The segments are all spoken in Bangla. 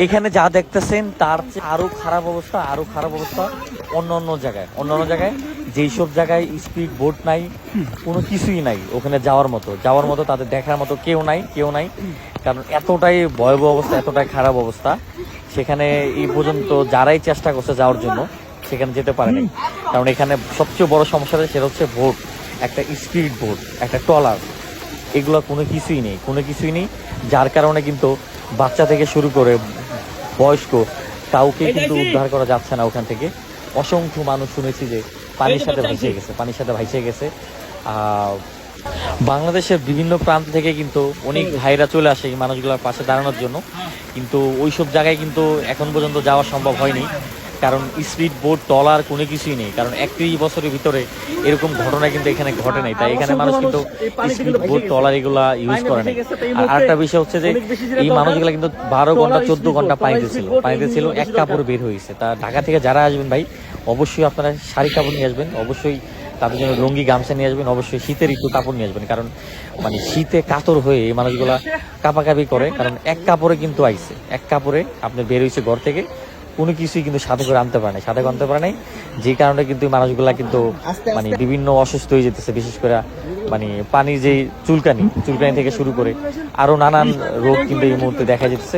এখানে যা দেখতেছেন তার চেয়ে আরো খারাপ অবস্থা, আরো খারাপ অবস্থা অন্য জায়গায় যেই সব জায়গায় স্পিড বোট নাই, কোনো কিছুই নাই ওখানে যাওয়ার মতো তাদের দেখার মতো কেউ নাই। কারণ এতটাই ভয়াবহ অবস্থা, এতটাই খারাপ অবস্থা, সেখানে এই পর্যন্ত যারাই চেষ্টা করছে যাওয়ার জন্য সেখানে যেতে পারেনি। কারণ এখানে সবচেয়ে বড় সমস্যাটা সেটা হচ্ছে বোট, একটা স্পিড বোট, একটা ট্রলার, এগুলো কোনো কিছুই নেই, যার কারণে কিন্তু বাচ্চা থেকে শুরু করে বয়স্ক কাউকে কিন্তু উদ্ধার করা যাচ্ছে না ওখান থেকে। অসংখ্য মানুষ শুনেছি যে পানির সাথে ভাইসে গেছে। বাংলাদেশের বিভিন্ন প্রান্ত থেকে কিন্তু অনেক ভাইরা চলে আসে এই মানুষগুলোর পাশে দাঁড়ানোর জন্য, কিন্তু ওইসব জায়গায় কিন্তু এখন পর্যন্ত যাওয়া সম্ভব হয়নি। কারণ স্পিড বোট ট্রলার কোনো কিছুই নেই, কারণ 31 বছরের ভিতরে এরকম ঘটনা কিন্তু এখানে ঘটে নাই। তাই এখানে মানুষ কিন্তু স্পিড বোট ট্রলার এগুলা ইউজ করে নাই। আর আরেকটা বিষয় হচ্ছে যে এই মানুষগুলা কিন্তু 12 ঘন্টা 14 ঘন্টা পানিতে ছিল, এক কাপড় বের হয়েছে। তা ঢাকা থেকে যারা আসবেন ভাই, অবশ্যই আপনারা শাড়ি কাপড় নিয়ে আসবেন, অবশ্যই তাদের জন্য লুঙ্গি গামছা নিয়ে আসবেন, অবশ্যই শীতের একটু কাপড় নিয়ে আসবেন। কারণ মানে শীতে কাতর হয়ে এই মানুষগুলা কাঁপাকাঁপি করে, কারণ এক কাপড়ে কিন্তু আইছে, এক কাপড়ে আপনি বের হয়েছে ঘর থেকে, কোনো কিছুই কিন্তু সাথে করে আনতে পারে নাই, যে কারণে কিন্তু মানুষগুলা কিন্তু মানে বিভিন্ন অসুস্থ হয়ে যেতেছে। বিশেষ করে মানে পানির যে চুলকানি থেকে শুরু করে আরো নানান রোগ কিন্তু এই মুহূর্তে দেখা যেতেছে।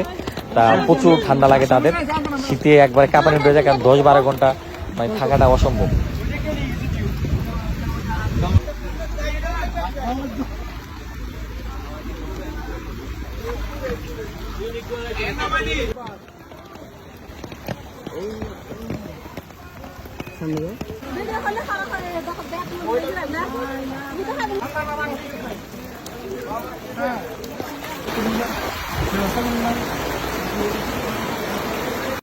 তা প্রচুর ঠান্ডা লাগে তাদের, শীতে একবারে কাঁপানি হয়ে যায়, কারণ 10-12 ঘন্টা মানে থাকাটা অসম্ভব।